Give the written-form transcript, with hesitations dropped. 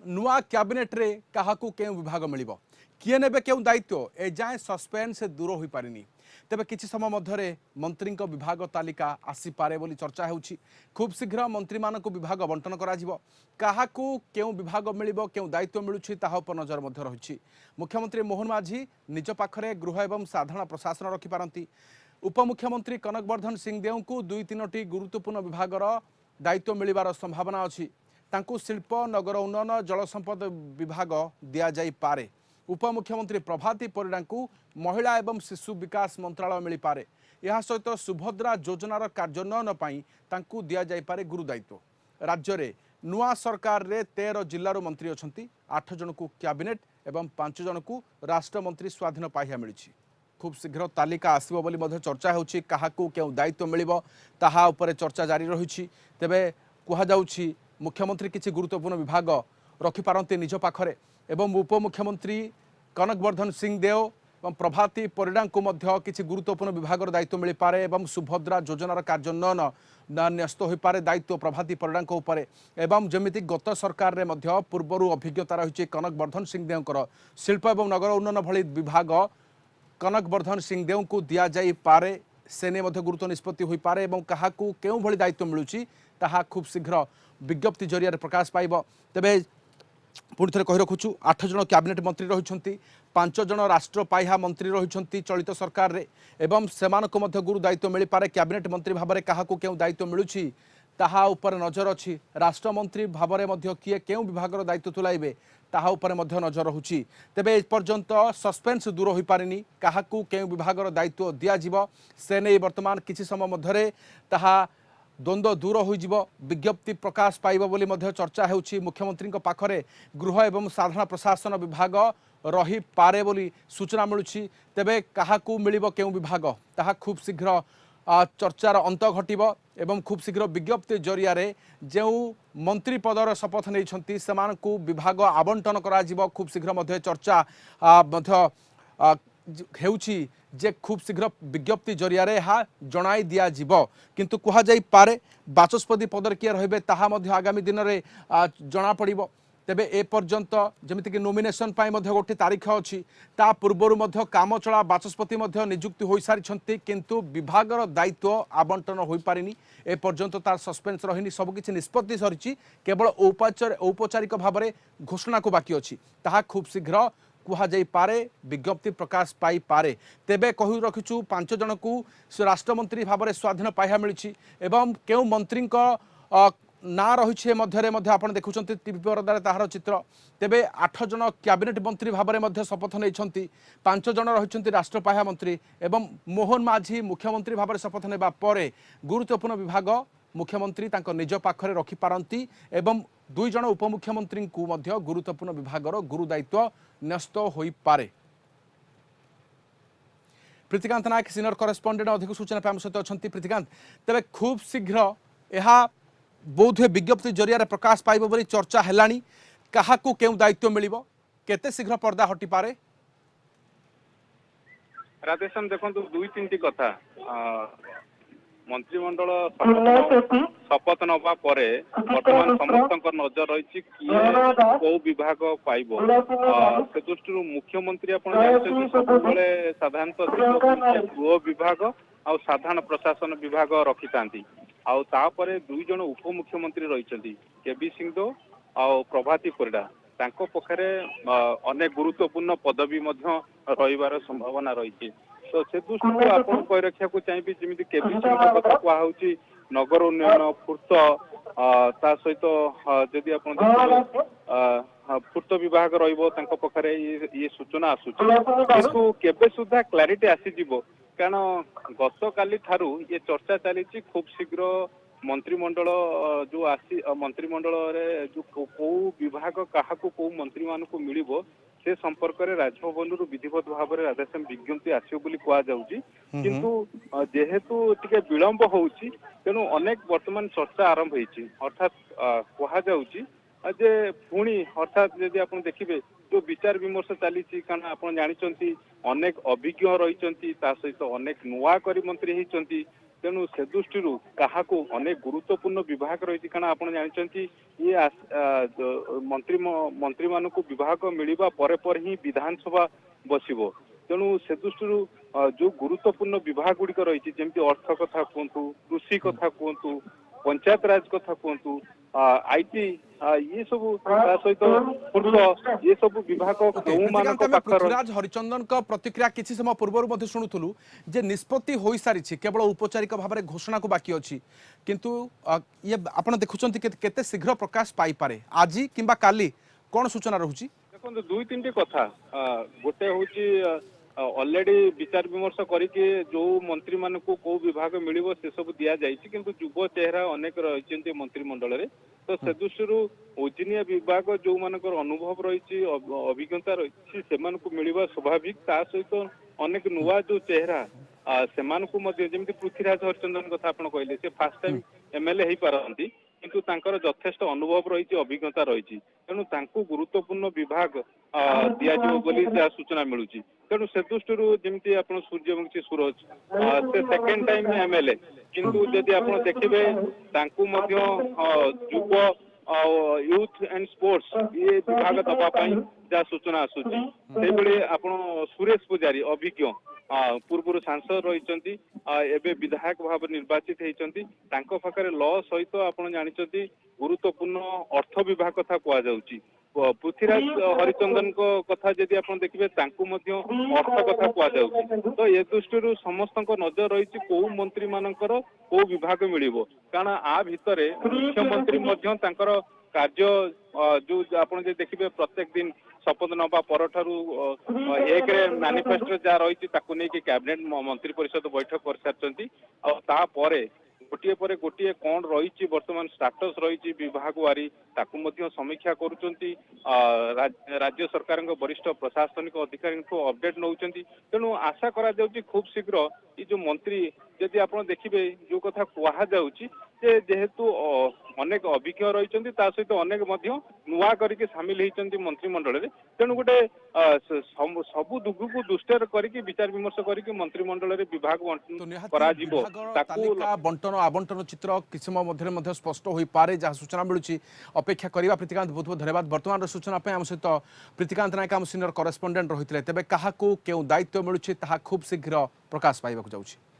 नुआ कैबिनेट रे काहाकू केउ विभाग मिलिबो किए नेबे केउ दायित्व ए जाए सस्पेंस दूर हो पारिनी तेबे किछि समय मध्यरे मंत्री विभाग तालिका आसी पारे बोली चर्चा हेउछि खूब शीघ्र मंत्री मानक विभाग बंटन करा जिवो काहाकू केउ विभाग मिलिबो केउ दायित्व मिलुछि ताहा उपर नजर मध्य रहिछि मुख्यमंत्री मोहन माझी निज पाखरे गृह एवं साधारण प्रशासन रखि पारंती उपमुख्यमंत्री कनकवर्धन सिंहदेव को दुई तीनोटी गुरुत्वपूर्ण विभागर दायित्व मिलिबार संभावना अछि तांकु शिल्प नगर उन्नयन जलसंपद विभाग दिया जाई पारे उपमुख्यमंत्री प्रभाती परिडा को महिला एवं शिशु विकास मंत्रालय मिल पारे यह सहित सुभद्रा योजनार कार्यान्वयन पर तांकु दिया जाई पारे गुरु दायित्व राज्य रे नुआ सरकार रे 13 जिल्लार मंत्री अछंती 8 जन को कैबिनेट एवं 5 जन को राष्ट्रमंत्री स्वाधीन पाहिया मिलिछि खूब शीघ्र तालिका आसबो बोली मध्य चर्चा होछि काहाकू केउ दायित्व मिलिबो ताहा उपरे चर्चा जारी रहिछि तेबे कुहा जाउछि मुख्यमंत्री किसी गुरुत्वपूर्ण विभाग रखिपारती निज पाखरे एवं उपमुख्यमंत्री कनकवर्धन सिंहदेव और प्रभाती परिडा को मध्य किसी गुरुत्वपूर्ण विभाग दायित्व मिल पारे एवं सुभद्रा योजनार कार्यान्वयन न्यस्त हो पारे दायित्व प्रभाती परिडा उपरे एवं जमिति गत सरकार रे मध्य पूर्वर अभिज्ञता रही कनकवर्धन सिंहदेव शिल्प एवं नगर उन्नयन भली विभाग कनकवर्धन सिंहदेव को दि जाई पारे सेने मध्य गुरुत्व निष्पत्ति हो पारे एवं काहाकू केउ भली दायित्व मिलुछि ताहा खूब शीघ्र विज्ञप्ति जरिया प्रकाश पाइब तेबे पुणी थे कही रखुचु 8 जन कैबिनेट मंत्री रही 5 जन राष्ट्रपाह्या मंत्री रही चलित सरकार रे एवं सेमानक मध्य गुरु दायित्व मिल पारे कैबिनेट मंत्री भाव में क्या केउ दायित्व मिलुछि ताहा उपर नजर अच्छी राष्ट्रमंत्री भाव में मध्य किए केउ विभाग दायित्व तुलाइबे ताहा उपर मध्य नजर रहुछि तेबे एपर्यंत सस्पेंस दूर हो पारिनी काहाकू केउ विभाग दायित्व दिया जिवो से नहीं वर्तमान किछि समय मध्यरे ताहा द्वंद्व दूर हो विज्ञप्ति प्रकाश पाइब बोली मध्य चर्चा होउछि मुख्यमंत्री पाखरे गृह एवं साधारण प्रशासन विभाग रही पारे बोली सूचना मिलुछि तेबे काहाकू मिलिबो केउ विभाग ताहा खूब शीघ्र चर्चार अंत घटिबो एवं खूब शीघ्र विज्ञप्ति जरिया रे जो मंत्री पदर शपथ नहीं सेमानकू विभाग आवंटन करा जिवो खूब शीघ्र मध्य चर्चा मध्य हेउछि जे खूब शीघ्र विज्ञप्ति जरिया रे हा जणाई दिया जिवो किंतु कुहा जाई पारे बाचस्पति पदर किए रहिबे ताहा मध्य आगामी दिन रे जना पड़िबो तेबे ए पर्यंत जमिति कि नोमिनेशन पाई मध्य गोटे तारीख अछि ता पूर्वरु मध्य काम चला बाचस्पति मध्य नियुक्ति होई सारिछंती किंतु विभागर दायित्व आवंटन होई पारिनी ए पर्यंत तार सस्पेंस रहिनी सब किछि निष्पत्ति सरिछि केवल औपचारिक भाव में घोषणा को बाकी अछि ताहा खूब शीघ्र कुहा जाई पारे विज्ञप्ति प्रकाश पाई पारे तेबे कहि रखिछु 5 जन को राष्ट्रमंत्री भाव में स्वाधीन पाइया मिलिछि एवं केउ मंत्री ना रही मध्य आपड़ देखुं टीवी परदार ताहार चित्र तेबे 8 जन कैबिनेट मंत्री भाव में शपथ नहीं 5 जन रही राष्ट्रपाह्या मंत्री एवं मोहन माझी मुख्यमंत्री भाव में शपथ नेबा परे गुरुत्वपूर्ण विभाग मुख्यमंत्री तांको निज पाखरे रखि पारंती एवं 2 जन उपमुख्यमंत्री को मध्य गुरुत्वपूर्ण विभागर गुरु दायित्व न्यस्त होई पारे। प्रीतिकांत नायक सीनियर करेस्पोंडेंट अधिक सूचना आम सहित अच्छा प्रीतिकांत तेबे खूब शीघ्र यह बोधे विज्ञप्ति जरिया प्रकाश पाइब बोली चर्चा हेलानी काहाकू केउ दायित्व मिलिबो केते शीघ्र पर्दा हटि पारे राधेश्याम देखो दुई तीन कथा मंत्रिमंडल शपथ नवा परे वर्तमान समस्त नजर रही किए कौ विभाग पाइब से दृष्टि मुख्यमंत्री आप सब साधारणतः गृह विभाग आ साधारण प्रशासन विभाग रखि था आउे 2 जन उपमुख्यमंत्री रही केबी सिंहदेव आ प्रभाती परिडा तांको पखरे अनेक गुरुत्वपूर्ण पदवी रहिबार संभावना रही तो से दृष्टि आपन कहि रखिया को चाहिए जमी केबी सिंह कथा कहुची नगर उन्नयन फूर्त ता सहित जदि आप फूर्त विभाग रहिबो पखरे ये सूचना आसुची केबे सुधा क्लारिटी आसीजिवो कारण गत काली ठारू ये चर्चा चली खूब शीघ्र मंत्रिमंडल जो आसी मंत्रिमंडल रे जो को विभाग क्या को मंत्री मान को मिलिबो से संपर्क में राजभवन विधिवत भाव में राधेश्याम विज्ञप्ति आसो कहुची किंतु जेहेतु टिके विलंब होउची तेणु अनेक वर्तमान चर्चा आरंभ होती अर्थात कहुची जे पुणी अर्थात जदि आप देखिए जो विचार विमर्श चली कारण आप जानते अनेक अभिज्ञ रही सहित अनेक नुआ करी मंत्री होती तेणु से दृष्टि क्या अनेक गुरुत्वपूर्ण विभाग रही कारण आप जानते ये मंत्री मंत्री मान विभाग मिलवा पर ही विधानसभा बसब तेणु से दृष्टि जो गुरुत्वपूर्ण विभाग गुड़िक रही जमी अर्थ कथा कहतु कृषि कथा कहतु पंचायत राज कथा कहतु आईटी ये सब सहित पूर्व ये सब विभाग प्रीतिकांत आम पृथ्वीराज हरिचंदन प्रतिक्रिया किसी समय पूर्व शुणुलु जे निष्पत्ति हो सारी केवल औपचारिक भाव में घोषणा को बाकी अच्छी किंतु ये आप देखुं केते शीघ्र प्रकाश पाई पारे आज किंबा काली कौन सूचना रहुची देखो दुई तीन कथा गोटे हूँ ऑलरेडी विचार विमर्श करके जो मंत्री मान को विभाग मिल से सब दि जाए किंतु युव चेहरा अनेक रही मंत्रिमंडल रे तो से दृष्टि ओजिनिया विभाग जो मानकर अनुभव रही अभिज्ञता रही से मिलवा स्वाभाविक ता सहित अनेक नुआ जो चेहरा जमी पृथ्वीराज हरिचंदन कथा आप कहले से फास्ट टाइम एमएलए हो पारती किंतु तांकर यथेष्ट अनुभव रही अभिज्ञता रही तेणु तांकु गुरुत्वपूर्ण विभाग दिया बोली सूचना मिलूँ तेणु से दृष्टि जमी आप सूर्यवंशी सूरज से सेकेंड टाइम एमएलए किंतु जदि आप देखिए युव यूथ एंड स्पोर्ट्स ये विभाग दवापाई जहाँ सूचना आसूची आप सुरेश पुजारी अभिज्ञ पूर्व सांसद रही एवं विधायक भाव निर्वाचित होती पाखे लॉ सहित आप जानते गुरुत्वपूर्ण अर्थ विभाग कथा कहुच्छी पृथ्वीराज हरिचंदन को कथा जदि आप देखिए अर्थ कथा कहुच्छी तो ये दृष्टि समस्त नजर रही कौ मंत्री मानकर कौ विभाग मिल कारण आ भितर मुख्यमंत्री कार्य जो आप देखिए प्रत्येक दिन शपथ नवा पर एक मैनिफेस्टो जहाँ रही कैबिनेट मंत्री परिषद बैठक कर सारी गोटे पर गोटे कौन रही बर्तमान स्टाटस रही विभाग वारी ताकू समीक्षा करुँच राज्य सरकार वरिष्ठ प्रशासनिक अधिकारी अपडेट नौ तेणु आशा करा खूब शीघ्र ये जो मंत्री जदि आप देखिए जो कथा कहुच्छी जेहेतु अनेक अभिज्ञ रही सहित अनेक नुआ करके सामिल होती मंत्रिमंडल तेणु गोटे सबु दुगु को दृष्टि करके विचार विमर्श करके मंत्रिमंडल विभाग बंटन आवंटन चित्र किसी समय मध्य स्पष्ट हो पारे जहाँ सूचना मिलूँ अपेक्षा करवा प्रीतिकांत बहुत बहुत धन्यवाद वर्तमान सूचना आम सहित प्रीतिकांत नायक आम सीनियर करेस्पोंडेंट रही तेज क्या दायित्व मिलूँ खूब शीघ्र प्रकाश पाइबा जाऊँगी।